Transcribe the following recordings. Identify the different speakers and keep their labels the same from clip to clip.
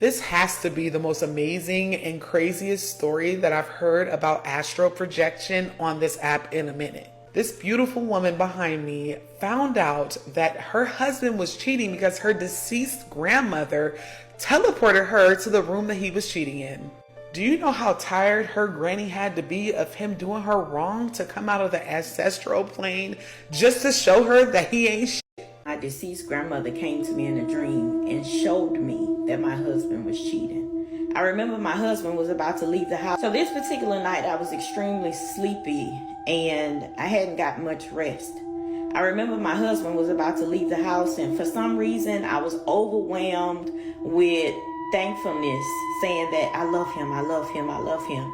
Speaker 1: This has to be the most amazing and craziest story that I've heard about astral projection on this app in a minute. This beautiful woman behind me found out that her husband was cheating because her deceased grandmother teleported her to the room that he was cheating in. Do you know how tired her granny had to be of him doing her wrong to come out of the ancestral plane just to show her that he ain't shit?
Speaker 2: My deceased grandmother came to me in a dream and showed me that my husband was cheating. I remember my husband was about to leave the house. So this particular night I was extremely sleepy and I hadn't got much rest. I remember my husband was about to leave the house and for some reason I was overwhelmed with thankfulness, saying that I love him, I love him, I love him.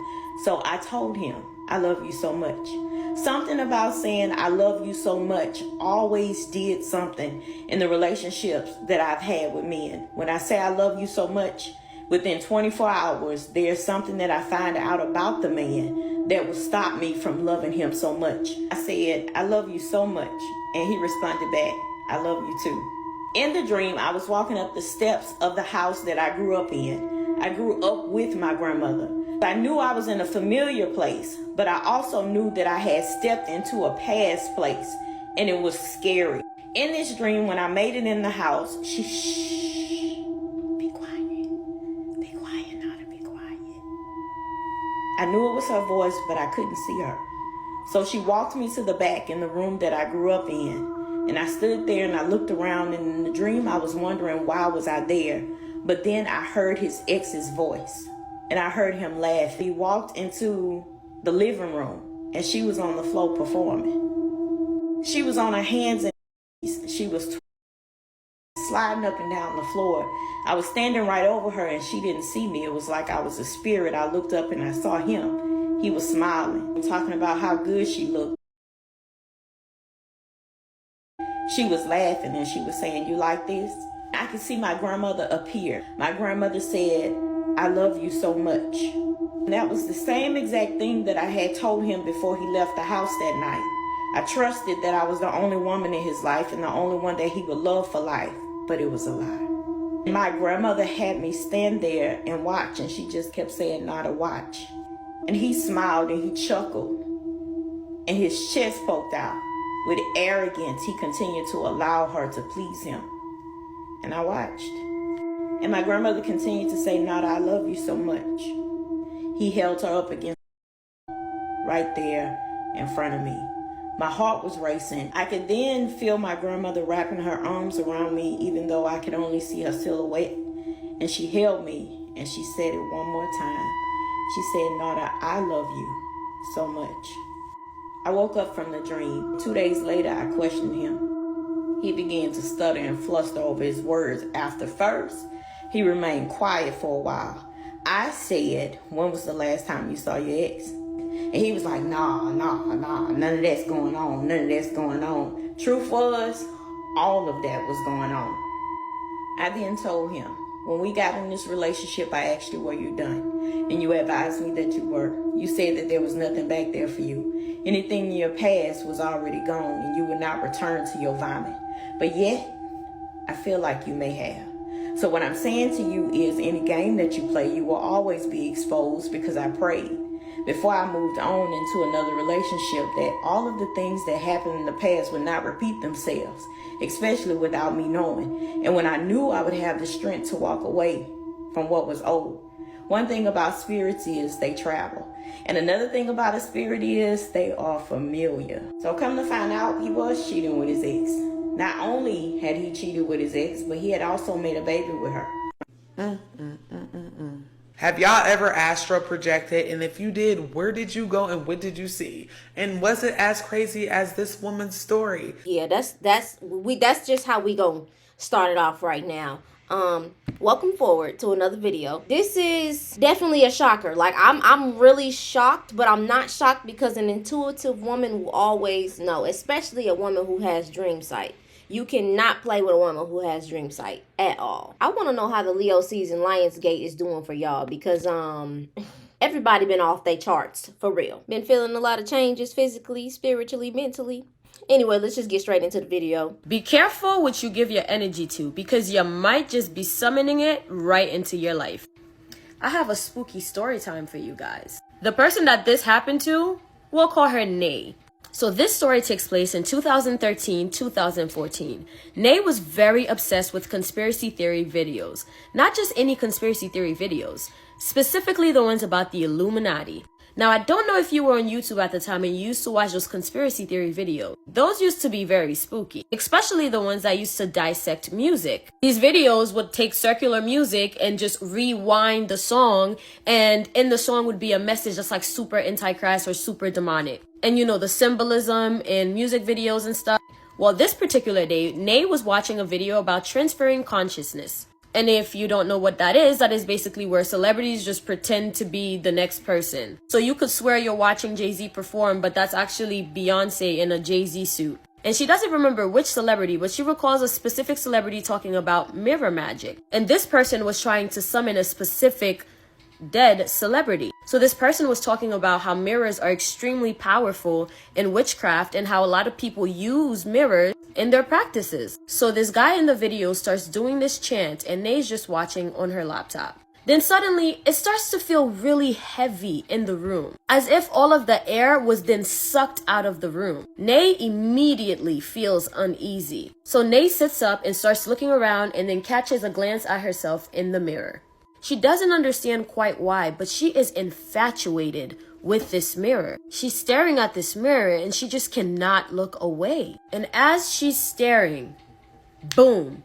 Speaker 2: So I told him, I love you so much. Something about saying I love you so much always did something in the relationships that I've had with men. When I say I love you so much, within 24 hours, there's something that I find out about the man that will stop me from loving him so much. I said, I love you so much. And he responded back, I love you too. In the dream, I was walking up the steps of the house that I grew up in. I grew up with my grandmother. I knew I was in a familiar place, but I also knew that I had stepped into a past place, and it was scary. In this dream, when I made it in the house, she, shh, be quiet, Nada, be quiet. I knew it was her voice, but I couldn't see her. So she walked me to the back in the room that I grew up in. And I stood there and I looked around, and in the dream I was wondering why was I there. But then I heard his ex's voice and I heard him laugh. He walked into the living room and she was on the floor performing. She was on her hands and knees. She was sliding up and down the floor. I was standing right over her and she didn't see me. It was like I was a spirit. I looked up and I saw him. He was smiling, talking about how good she looked. She was laughing and she was saying, you like this? I could see my grandmother appear. My grandmother said, I love you so much. And that was the same exact thing that I had told him before he left the house that night. I trusted that I was the only woman in his life and the only one that he would love for life, but it was a lie. My grandmother had me stand there and watch, and she just kept saying, Nada, watch. And he smiled and he chuckled and his chest poked out. With arrogance, he continued to allow her to please him. And I watched. And my grandmother continued to say, Nada, I love you so much. He held her up against right there in front of me. My heart was racing. I could then feel my grandmother wrapping her arms around me, even though I could only see her silhouette. And she held me and she said it one more time. She said, Nada, I love you so much. I woke up from the dream. 2 days later, I questioned him. He began to stutter and fluster over his words. After first, he remained quiet for a while. I said, when was the last time you saw your ex? And he was like, nah, none of that's going on. Truth was, all of that was going on. I then told him, when we got in this relationship, I asked you, were you done? And you advised me that you were. You said that there was nothing back there for you. Anything in your past was already gone and you would not return to your vomit. But yet, I feel like you may have. So what I'm saying to you is any game that you play, you will always be exposed, because I prayed before I moved on into another relationship that all of the things that happened in the past would not repeat themselves, especially without me knowing. And when I knew I would have the strength to walk away from what was old. One thing about spirits is they travel. And another thing about a spirit is they are familiar. So come to find out, he was cheating with his ex. Not only had he cheated with his ex, but he had also made a baby with her.
Speaker 1: Have y'all ever astral projected? And if you did, where did you go and what did you see? And was it as crazy as this woman's story?
Speaker 3: Yeah, that's just how we gonna start it off right now. Welcome forward to another video. This is definitely a shocker. Like I'm really shocked, but I'm not shocked because an intuitive woman will always know, especially a woman who has Dreamsight. You cannot play with a woman who has Dreamsight at all. I want to know how the Leo season Lionsgate is doing for y'all, because everybody been off their charts for real. Been feeling a lot of changes physically, spiritually, mentally. Anyway, let's just get straight into the video.
Speaker 4: Be careful what you give your energy to, because you might just be summoning it right into your life. I have a spooky story time for you guys. The person that this happened to, we'll call her Nay. So this story takes place in 2013-2014. Nay was very obsessed with conspiracy theory videos. Not just any conspiracy theory videos, specifically the ones about the Illuminati. Now, I don't know if you were on YouTube at the time and you used to watch those conspiracy theory videos. Those used to be very spooky, especially the ones that used to dissect music. These videos would take circular music and just rewind the song, and in the song would be a message that's like super antichrist or super demonic. And you know, the symbolism in music videos and stuff. Well, this particular day, Nay was watching a video about transferring consciousness. And if you don't know what that is basically where celebrities just pretend to be the next person. So you could swear you're watching Jay-Z perform, but that's actually Beyonce in a Jay-Z suit. And she doesn't remember which celebrity, but she recalls a specific celebrity talking about mirror magic. And this person was trying to summon a specific dead celebrity. So this person was talking about how mirrors are extremely powerful in witchcraft and how a lot of people use mirrors in their practices. So this guy in the video starts doing this chant and Nay's just watching on her laptop. Then suddenly it starts to feel really heavy in the room, as if all of the air was then sucked out of the room. Nay immediately feels uneasy. So Nay sits up and starts looking around and then catches a glance at herself in the mirror. She doesn't understand quite why, but she is infatuated with this mirror. She's staring at this mirror and she just cannot look away. And as she's staring, boom,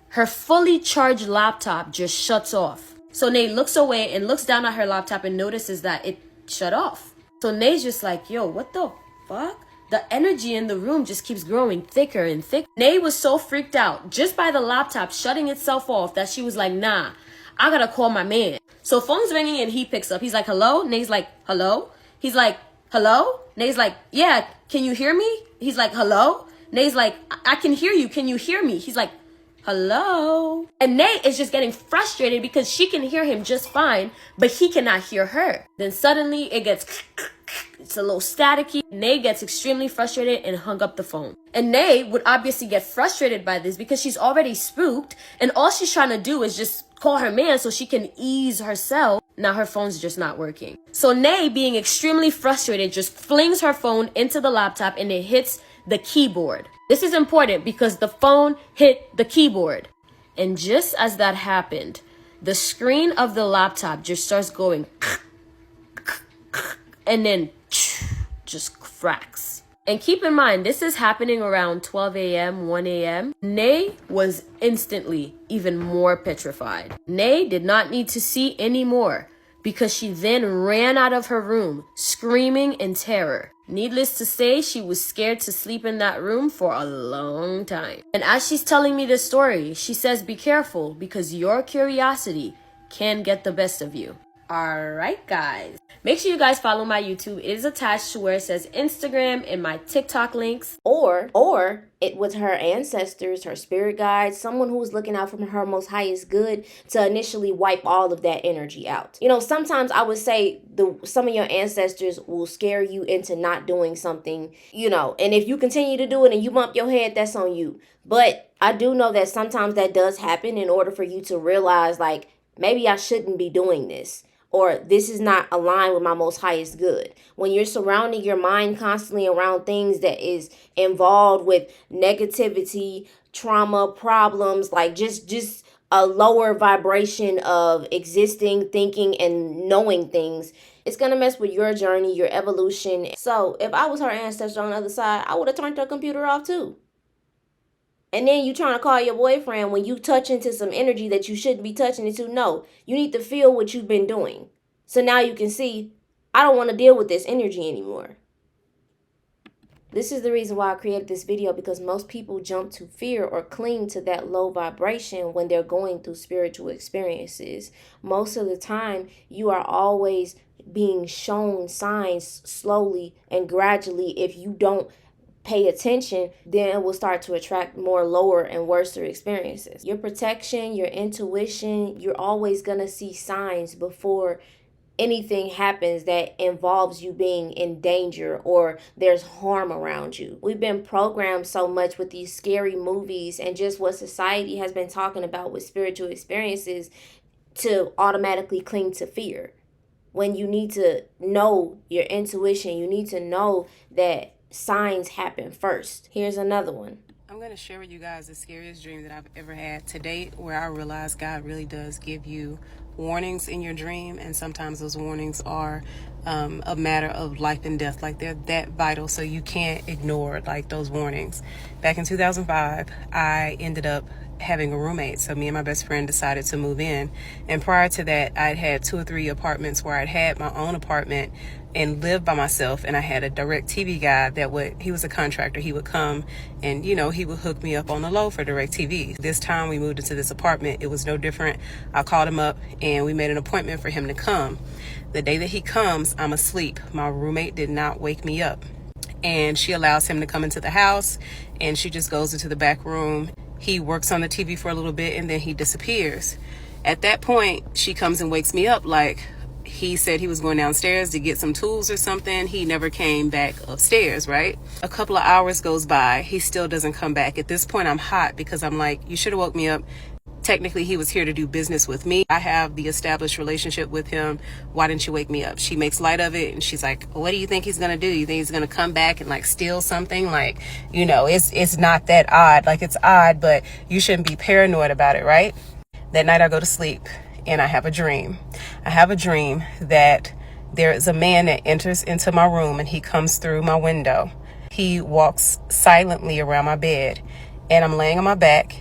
Speaker 4: her fully charged laptop just shuts off. So Nay looks away and looks down at her laptop and notices that it shut off. So Nay's just like, yo, what the fuck? The energy in the room just keeps growing thicker and thicker. Nay was so freaked out just by the laptop shutting itself off that she was like, nah, I gotta call my man. So phone's ringing and he picks up. He's like, hello? Nay's like, hello? He's like, hello? Nay's like, yeah, can you hear me? He's like, hello? Nay's like, I can hear you. Can you hear me? He's like, hello? And Nay is just getting frustrated because she can hear him just fine, but he cannot hear her. Then suddenly it gets, it's a little staticky. Nay gets extremely frustrated and hung up the phone. And Nay would obviously get frustrated by this because she's already spooked and all she's trying to do is just call her man so she can ease herself. Now her phone's just not working. So Nay, being extremely frustrated, just flings her phone into the laptop and it hits the keyboard. This is important because the phone hit the keyboard. And just as that happened, the screen of the laptop just starts going and then just cracks. And keep in mind, this is happening around 12 a.m., 1 a.m. Nay was instantly even more petrified. Nay did not need to see any more because she then ran out of her room, screaming in terror. Needless to say, she was scared to sleep in that room for a long time. And as she's telling me this story, she says, be careful because your curiosity can get the best of you. Alright guys, make sure you guys follow my YouTube. It is attached to where it says Instagram and my TikTok links.
Speaker 3: Or it was her ancestors, her spirit guides, someone who was looking out for her most highest good to initially wipe all of that energy out. You know, sometimes I would say some of your ancestors will scare you into not doing something, you know, and if you continue to do it and you bump your head, that's on you. But I do know that sometimes that does happen in order for you to realize, like, maybe I shouldn't be doing this. Or this is not aligned with my most highest good. When you're surrounding your mind constantly around things that is involved with negativity, trauma, problems, like just a lower vibration of existing, thinking, and knowing things, it's going to mess with your journey, your evolution. So if I was her ancestor on the other side, I would have turned her computer off too. And then you trying to call your boyfriend when you touch into some energy that you shouldn't be touching into. No, you need to feel what you've been doing. So now you can see, I don't want to deal with this energy anymore. This is the reason why I created this video, because most people jump to fear or cling to that low vibration when they're going through spiritual experiences. Most of the time, you are always being shown signs slowly and gradually. If you don't pay attention, then it will start to attract more lower and worse experiences. Your protection, your intuition, you're always going to see signs before anything happens that involves you being in danger or there's harm around you. We've been programmed so much with these scary movies and just what society has been talking about with spiritual experiences to automatically cling to fear. When you need to know your intuition, you need to know that signs happen first. Here's another one.
Speaker 5: I'm going to share with you guys the scariest dream that I've ever had to date, where I realized God really does give you warnings in your dream, and sometimes those warnings are a matter of life and death. Like, they're that vital, so you can't ignore like those warnings. Back in 2005, I ended up having a roommate, so me and my best friend decided to move in. And prior to that, I'd had 2 or 3 apartments where I'd had my own apartment and lived by myself, and I had a direct TV guy he was a contractor. He would come and, he would hook me up on the low for direct TV. This time we moved into this apartment, it was no different. I called him up and we made an appointment for him to come. The day that he comes, I'm asleep. My roommate did not wake me up, and she allows him to come into the house, and she just goes into the back room. He works on the TV for a little bit and then he disappears. At that point, she comes and wakes me up like, he said he was going downstairs to get some tools or something. He never came back upstairs, right? A couple of hours goes by. He still doesn't come back. At this point, I'm hot because I'm like, you should have woke me up. Technically, he was here to do business with me. I have the established relationship with him. Why didn't you wake me up? She makes light of it, and she's like, what do you think he's going to do? You think he's going to come back and like steal something? Like, it's not that odd. Like, it's odd, but you shouldn't be paranoid about it, right? That night I go to sleep and I have a dream. I have a dream that there is a man that enters into my room and he comes through my window. He walks silently around my bed, and I'm laying on my back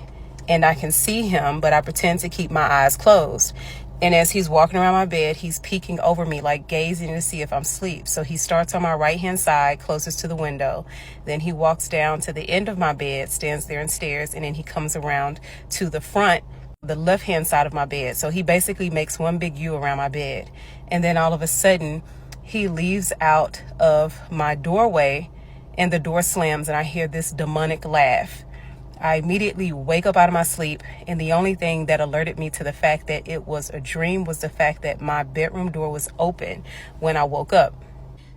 Speaker 5: and I can see him, but I pretend to keep my eyes closed. And as he's walking around my bed, he's peeking over me, like gazing to see if I'm asleep. So he starts on my right-hand side, closest to the window. Then he walks down to the end of my bed, stands there and stares. And then he comes around to the front, the left-hand side of my bed. So he basically makes one big U around my bed. And then all of a sudden, he leaves out of my doorway and the door slams and I hear this demonic laugh. I immediately wake up out of my sleep, and the only thing that alerted me to the fact that it was a dream was the fact that my bedroom door was open when I woke up.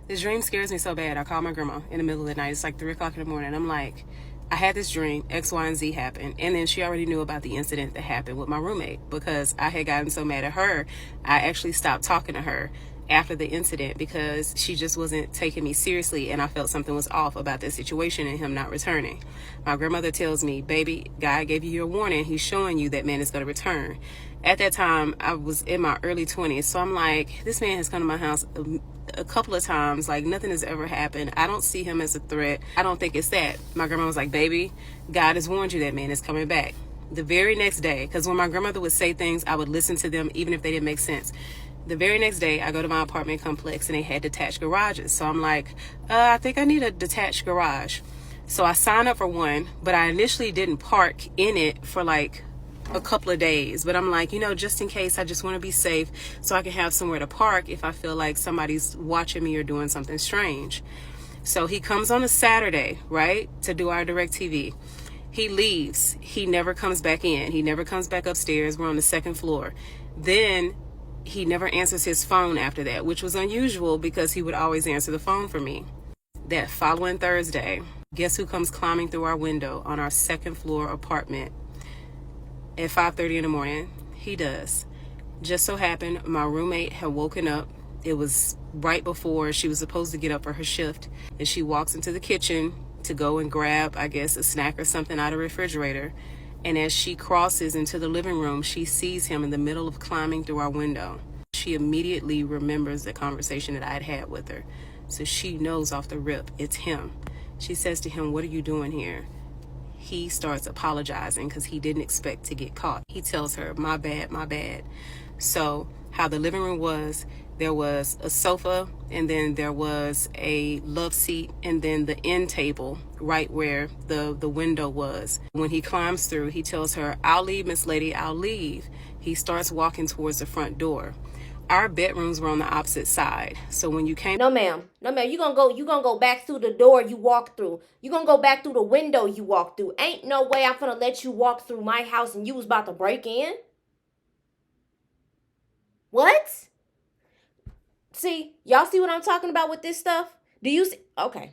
Speaker 5: This dream scares me so bad. I call my grandma in the middle of the night. It's like 3 o'clock in the morning. I'm like, I had this dream, X, Y, and Z happened. And then she already knew about the incident that happened with my roommate because I had gotten so mad at her. I actually stopped talking to her after the incident because she just wasn't taking me seriously, and I felt something was off about this situation and him not returning. My grandmother tells me, baby, God gave you your warning. He's showing you that man is going to return. At that time, I was in my early 20s, so I'm like, this man has come to my house a couple of times, like nothing has ever happened. I don't see him as a threat. I don't think it's that. My grandma was like, baby, God has warned you that man is coming back. The very next day, because when my grandmother would say things, I would listen to them even if they didn't make sense. The very next day, I go to my apartment complex and they had detached garages. So I'm like, I think I need a detached garage. So I signed up for one, but I initially didn't park in it for like a couple of days. But I'm like, just in case, I just want to be safe so I can have somewhere to park if I feel like somebody's watching me or doing something strange. So he comes on a Saturday, right, to do our direct TV. He leaves. He never comes back in. He never comes back upstairs. We're on the 2nd floor. Then he never answers his phone after that, which was unusual because he would always answer the phone for me. That following Thursday, guess who comes climbing through our window on our 2nd floor apartment at 5:30 in the morning? He does. Just so happened, my roommate had woken up. It was right before she was supposed to get up for her shift, and she walks into the kitchen to go and grab, I guess, a snack or something out of the refrigerator. And as she crosses into the living room, she sees him in the middle of climbing through our window. She immediately remembers the conversation that I had had with her. So she knows off the rip, it's him. She says to him, what are you doing here? He starts apologizing because he didn't expect to get caught. He tells her, my bad, my bad. So how the living room was, there was a sofa, and then there was a love seat, and then the end table right where the window was. When he climbs through, he tells her, I'll leave, Miss Lady, I'll leave. He starts walking towards the front door. Our bedrooms were on the opposite side. So when you came...
Speaker 3: No, ma'am. No, ma'am. You gonna go back through the door you walked through. You gonna go back through the window you walked through. Ain't no way I'm gonna let you walk through my house and you was about to break in. What? See, y'all see what I'm talking about with this stuff? Do you see? Okay.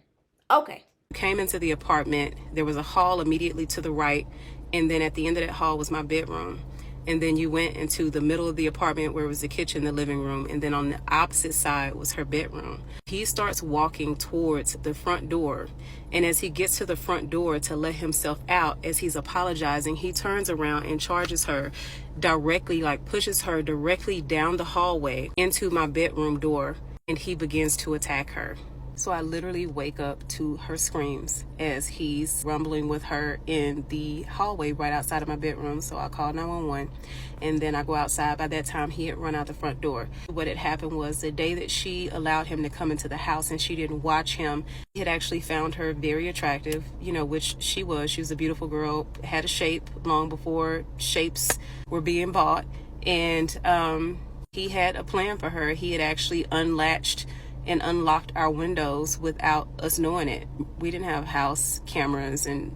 Speaker 5: Came into the apartment. There was a hall immediately to the right, and then at the end of that hall was my bedroom. And then you went into the middle of the apartment where it was the kitchen, the living room, and then on the opposite side was her bedroom. He starts walking towards the front door, and as he gets to the front door to let himself out, as he's apologizing, he turns around and charges her directly, like pushes her directly down the hallway into my bedroom door, and he begins to attack her. So I literally wake up to her screams as he's rumbling with her in the hallway right outside of my bedroom. So I call 911, and then I go outside. By that time, he had run out the front door. What had happened was the day that she allowed him to come into the house and she didn't watch him, he had actually found her very attractive, you know, which she was. She was a beautiful girl, had a shape long before shapes were being bought. And he had a plan for her. He had actually unlatched and unlocked our windows without us knowing it. We didn't have house cameras and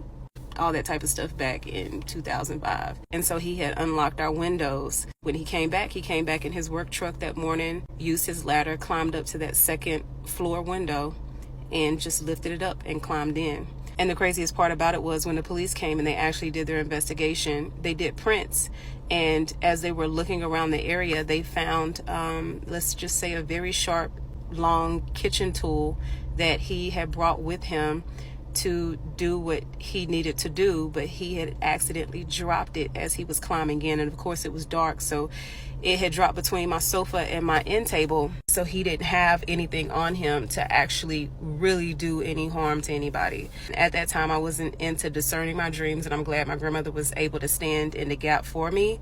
Speaker 5: all that type of stuff back in 2005. And so he had unlocked our windows. When he came back in his work truck that morning, used his ladder, climbed up to that second floor window and just lifted it up and climbed in. And the craziest part about it was when the police came and they actually did their investigation, they did prints. And as they were looking around the area, they found, let's just say, a very sharp, long kitchen tool that he had brought with him to do what he needed to do, but he had accidentally dropped it as he was climbing in. And of course it was dark, so it had dropped between my sofa and my end table, so he didn't have anything on him to actually really do any harm to anybody. At that time, I wasn't into discerning my dreams, and I'm glad my grandmother was able to stand in the gap for me.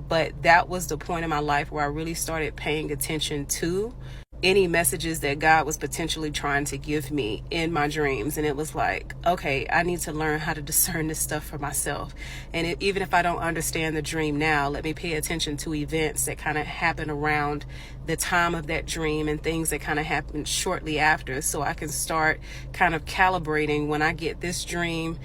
Speaker 5: But that was the point in my life where I really started paying attention to any messages that God was potentially trying to give me in my dreams. And it was like, okay, I need to learn how to discern this stuff for myself. And even if I don't understand the dream now, let me pay attention to events that kind of happen around the time of that dream and things that kind of happen shortly after, so I can start kind of calibrating when I get this dream.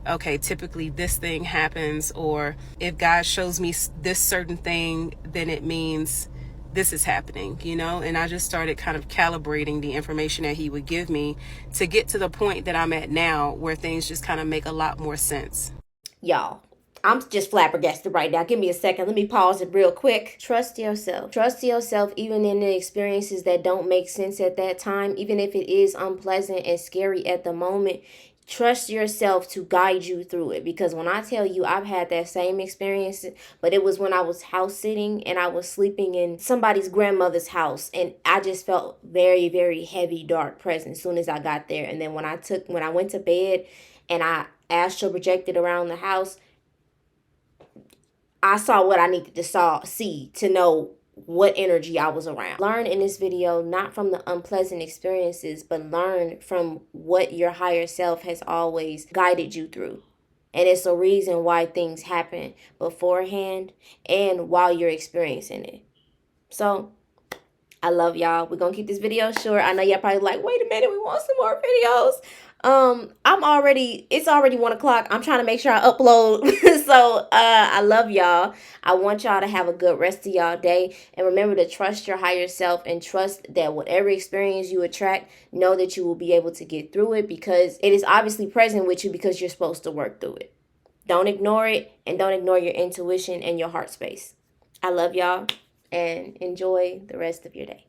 Speaker 5: Okay, typically this thing happens, or if God shows me this certain thing, then it means this is happening, you know. And I just started kind of calibrating the information that he would give me to get to the point that I'm at now, where things just kind of make a lot more sense.
Speaker 3: Y'all, I'm just flabbergasted right now. Give me a second. Let me pause it real quick. Trust yourself. Trust yourself even in the experiences that don't make sense at that time, even if it is unpleasant and scary at the moment. Trust yourself to guide you through it. Because when I tell you I've had that same experience, but it was when I was house sitting and I was sleeping in somebody's grandmother's house, and I just felt very, very heavy, dark presence as soon as I got there. And then when I went to bed and I astral projected around the house, I saw what I needed to see to know what energy I was around. Learn in this video not from the unpleasant experiences, but learn from what your higher self has always guided you through. And it's a reason why things happen beforehand and while you're experiencing it. So I love y'all. We're gonna keep this video short. I know y'all probably like, wait a minute, we want some more videos. It's already 1 o'clock. I'm trying to make sure I upload. So I love y'all. I want y'all to have a good rest of y'all day. And remember to trust your higher self and trust that whatever experience you attract, know that you will be able to get through it, because it is obviously present with you because you're supposed to work through it. Don't ignore it, and don't ignore your intuition and your heart space. I love y'all, and enjoy the rest of your day.